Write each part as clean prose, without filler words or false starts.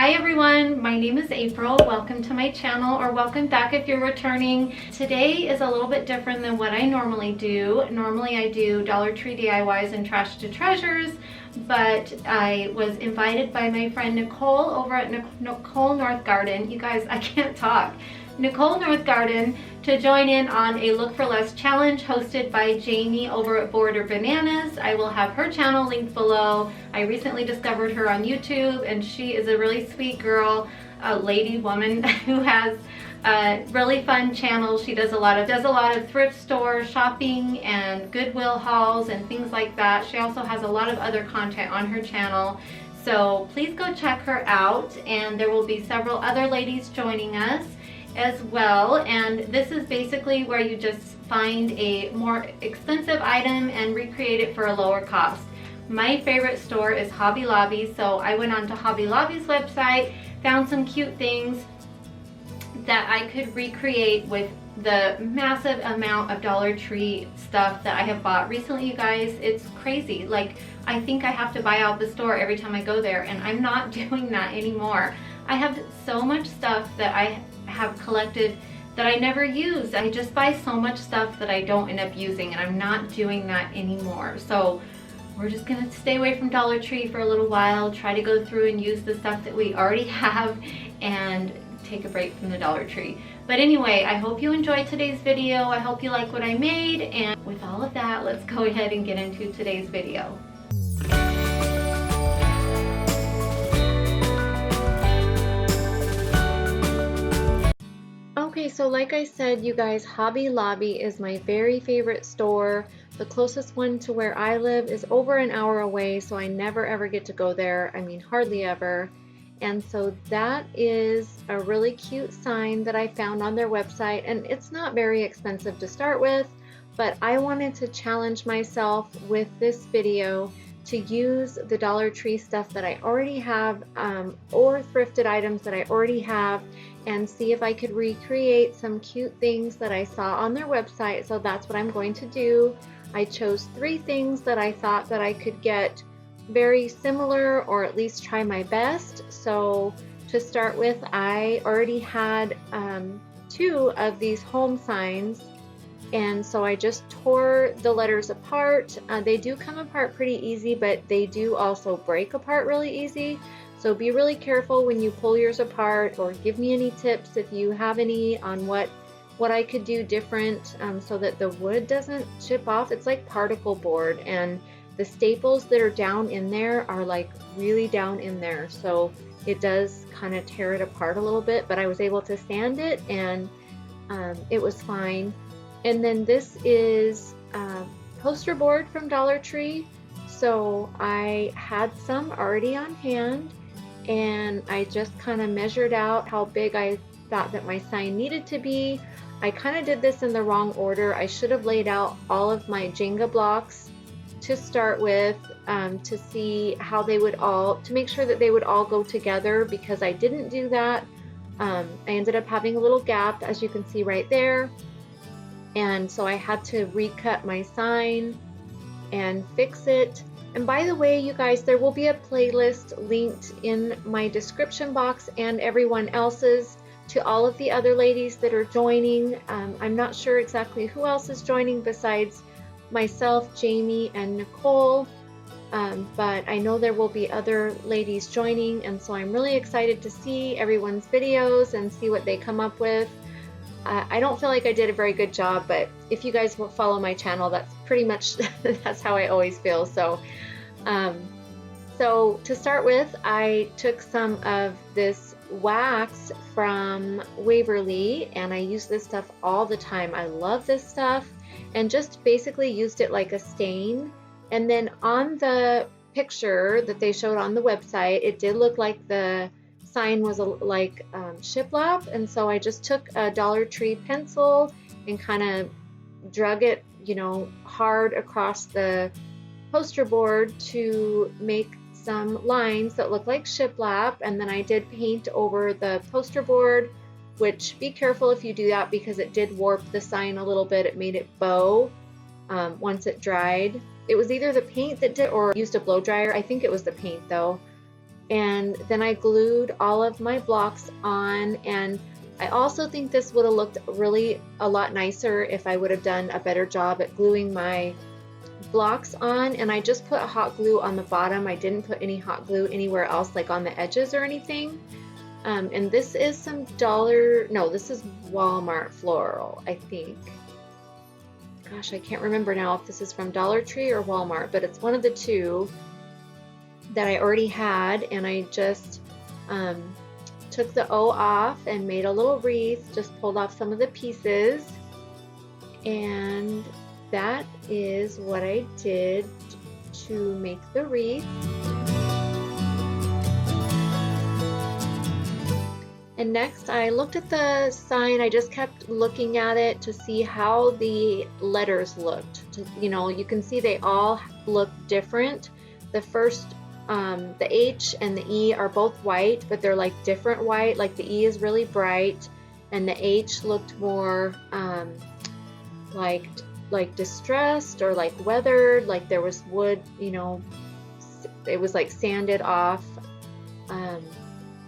Hi everyone, my name is April. Welcome to my channel, or welcome back if you're returning. Today is a little bit different than what I normally do. Normally I do Dollar Tree DIYs and Trash to Treasures, but I was invited by my friend Nicole over at Nicole Northgarden. You guys, I can't talk. Nicole Northgarden to join in on a Look for Less challenge hosted by Jamie over at Border Bananas. I will have her channel linked below. I recently discovered her on YouTube, and she is a really sweet girl, a lady woman who has a really fun channel. She does a lot of thrift store shopping and Goodwill hauls and things like that. She also has a lot of other content on her channel. So please go check her out, and there will be several other ladies joining us as well. And this is basically where you just find a more expensive item and recreate it for a lower cost. My favorite store is Hobby Lobby, so I went onto Hobby Lobby's website, found some cute things that I could recreate with the massive amount of Dollar Tree stuff that I have bought recently. You guys, it's crazy. Like, I think I have to buy out the store every time I go there, and I'm not doing that anymore. I have so much stuff that I have collected that I never use. I just buy so much stuff that I don't end up using, and I'm not doing that anymore. So we're just gonna stay away from Dollar Tree for a little while, try to go through and use the stuff that we already have, and take a break from the Dollar Tree. But anyway, I hope you enjoyed today's video. I hope you like what I made, and with all of that, let's go ahead and get into today's video. Okay, so like I said, you guys, Hobby Lobby is my very favorite store. The closest one to where I live is over an hour away, so I never ever get to go there. I mean, hardly ever. And so that is a really cute sign that I found on their website, and it's not very expensive to start with, but I wanted to challenge myself with this video to use the Dollar Tree stuff that I already have, or thrifted items that I already have, and see if I could recreate some cute things that I saw on their website. So that's what I'm going to do. I chose 3 things that I thought that I could get very similar, or at least try my best. So to start with, I already had 2 of these home signs, and so I just tore the letters apart. They do come apart pretty easy, but they do also break apart really easy. So be really careful when you pull yours apart, or give me any tips if you have any on what I could do different, so that the wood doesn't chip off. It's like particle board, and the staples that are down in there are like really down in there. So it does kind of tear it apart a little bit, but I was able to sand it, and it was fine. And then this is poster board from Dollar Tree. So I had some already on hand, and I just kind of measured out how big I thought that my sign needed to be. I kind of did this in the wrong order. I should have laid out all of my Jenga blocks to start with, to see how they would to make sure that they would all go together, because I didn't do that. I ended up having a little gap, as you can see right there. And so I had to recut my sign and fix it. And by the way, you guys, there will be a playlist linked in my description box, and everyone else's, to all of the other ladies that are joining. I'm not sure exactly who else is joining besides myself, Jamie, and Nicole, but I know there will be other ladies joining, and so I'm really excited to see everyone's videos and see what they come up with. I don't feel like I did a very good job, but if you guys will follow my channel, that's pretty much that's how I always feel. So so to start with, I took some of this wax from Waverly, and I use this stuff all the time. I love this stuff, and just basically used it like a stain. And then on the picture that they showed on the website, it did look like the sign was like shiplap, and so I just took a Dollar Tree pencil and kind of drug it, you know, hard across the poster board to make some lines that look like shiplap. And then I did paint over the poster board, which, be careful if you do that, because it did warp the sign a little bit. It made it bow once it dried. It was either the paint that did, or used a blow dryer. I think it was the paint though. And then I glued all of my blocks on, and I also think this would have looked really a lot nicer if I would have done a better job at gluing my blocks on. And I just put hot glue on the bottom. I didn't put any hot glue anywhere else, like on the edges or anything. And this is some this is Walmart floral, I think. Gosh, I can't remember now if this is from Dollar Tree or Walmart, but it's one of the two that I already had, and I just took the O off and made a little wreath, just pulled off some of the pieces, and that is what I did to make the wreath. And next I looked at the sign. I just kept looking at it to see how the letters looked. You know, you can see they all look different. The first, the H and the E are both white, but they're like different white. Like the E is really bright and the H looked more like distressed or like weathered, like there was wood, you know, it was like sanded off.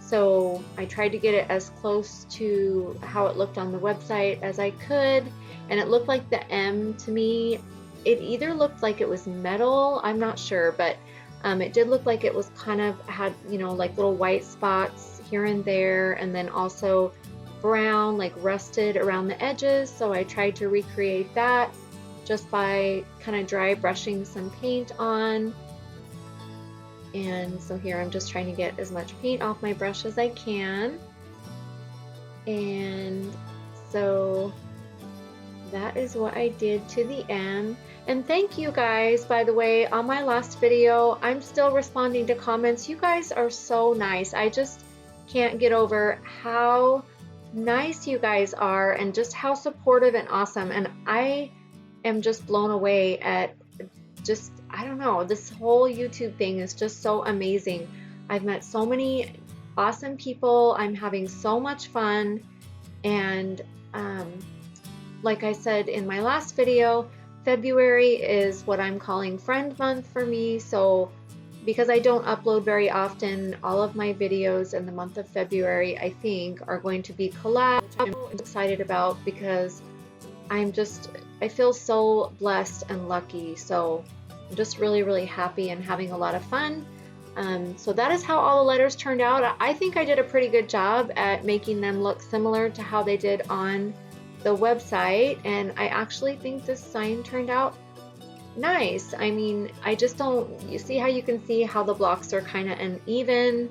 So I tried to get it as close to how it looked on the website as I could, and it looked like the M to me. It either looked like it was metal, I'm not sure, but it did look like it was kind of had, you know, like little white spots here and there, and then also brown, like rusted around the edges. So I tried to recreate that just by kind of dry brushing some paint on. And so here I'm just trying to get as much paint off my brush as I can. And so that is what I did to the M. And thank you guys, by the way, on my last video, I'm still responding to comments. You guys are so nice. I just can't get over how nice you guys are and just how supportive and awesome. And I am just blown away at just, I don't know, this whole YouTube thing is just so amazing. I've met so many awesome people. I'm having so much fun. And like I said in my last video, February is what I'm calling friend month for me. So because I don't upload very often, all of my videos in the month of February, I think, are going to be collab, which I'm excited about because I feel so blessed and lucky. So I'm just really, really happy and having a lot of fun. So that is how all the letters turned out. I think I did a pretty good job at making them look similar to how they did on the website. And I actually think this sign turned out nice. I mean, I just don't, you see how you can see how the blocks are kind of uneven.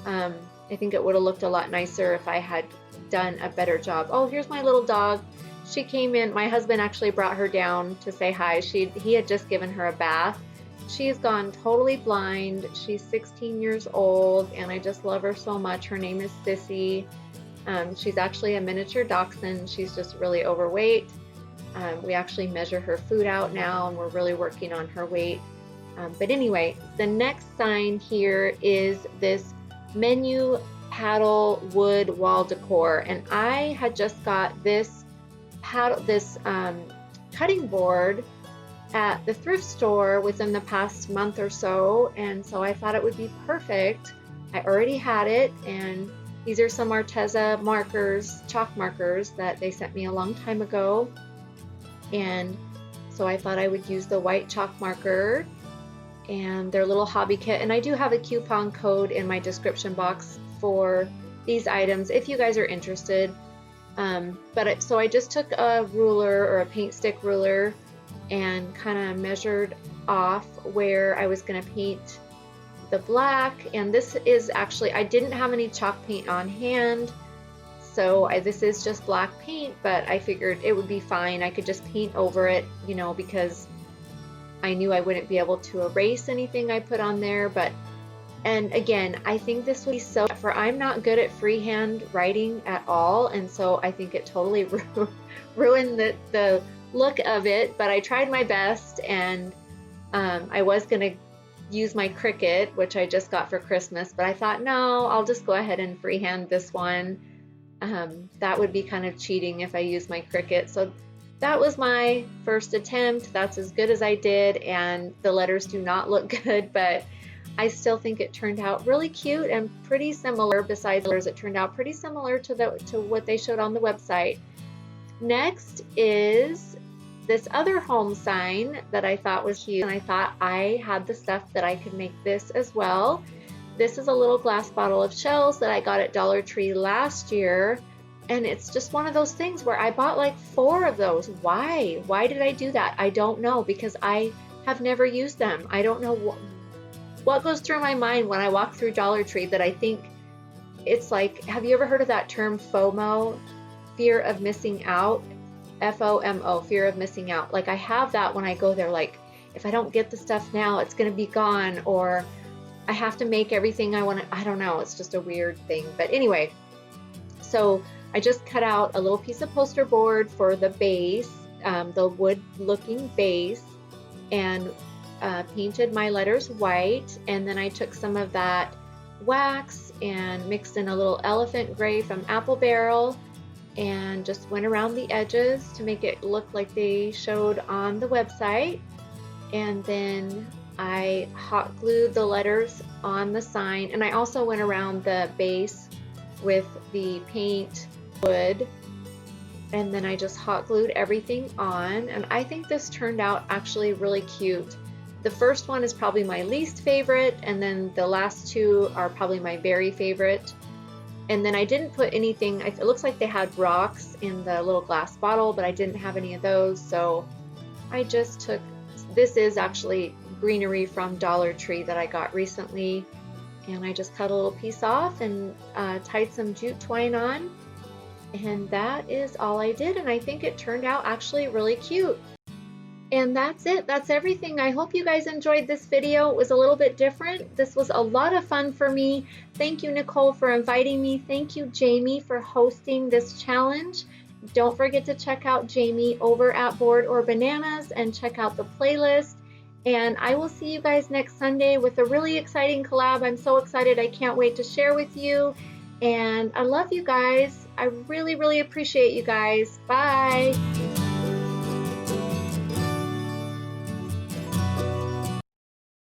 I think it would have looked a lot nicer if I had done a better job. Oh, here's my little dog. She came in, my husband actually brought her down to say hi. He had just given her a bath. She's gone totally blind. She's 16 years old, and I just love her so much. Her name is Sissy. She's actually a miniature dachshund. She's just really overweight. We actually measure her food out now, and we're really working on her weight. But anyway, the next sign here is this menu paddle wood wall decor, and I had just got this cutting board at the thrift store within the past month or so, and so I thought it would be perfect. I already had it, and these are some Arteza markers, chalk markers that they sent me a long time ago, and so I thought I would use the white chalk marker and their little hobby kit. And I do have a coupon code in my description box for these items if you guys are interested. So I just took a ruler or a paint stick ruler and kind of measured off where I was going to paint the black. And this is actually, I didn't have any chalk paint on hand, so this is just black paint, but I figured it would be fine. I could just paint over it, you know, because I knew I wouldn't be able to erase anything I put on there. And again, I think this would be so, for I'm not good at freehand writing at all, and so I think it totally ruined the look of it, but I tried my best. And I was going to use my Cricut, which I just got for Christmas, but I thought, no, I'll just go ahead and freehand this one. That would be kind of cheating if I use my Cricut. So that was my first attempt. That's as good as I did, and the letters do not look good, but I still think it turned out really cute and pretty similar. Besides colors, it turned out pretty similar to what they showed on the website. Next is this other home sign that I thought was cute, and I thought I had the stuff that I could make this as well. This is a little glass bottle of shells that I got at Dollar Tree last year, and it's just one of those things where I bought like 4 of those. Why? Why did I do that? I don't know, because I have never used them. I don't know what goes through my mind when I walk through Dollar Tree that I think it's like, have you ever heard of that term FOMO? Fear of missing out? FOMO, fear of missing out. Like I have that when I go there, like if I don't get the stuff now, it's gonna be gone, or I have to make everything I want to, I don't know, it's just a weird thing. But anyway, so I just cut out a little piece of poster board for the base, the wood looking base, and painted my letters white, and then I took some of that wax and mixed in a little elephant gray from Apple Barrel and just went around the edges to make it look like they showed on the website. And then I hot glued the letters on the sign, and I also went around the base with the paint wood, and then I just hot glued everything on, and I think this turned out actually really cute. The first one is probably my least favorite, and then the last 2 are probably my very favorite. And then I didn't put anything, it looks like they had rocks in the little glass bottle, but I didn't have any of those, so I just took, this is actually greenery from Dollar Tree that I got recently, and I just cut a little piece off and tied some jute twine on, and that is all I did, and I think it turned out actually really cute. And that's it. That's everything. I hope you guys enjoyed this video. It was a little bit different. This was a lot of fun for me. Thank you, Nicole, for inviting me. Thank you, Jamie, for hosting this challenge. Don't forget to check out Jamie over at Board or Bananas and check out the playlist. And I will see you guys next Sunday with a really exciting collab. I'm so excited. I can't wait to share with you. And I love you guys. I really, really appreciate you guys. Bye.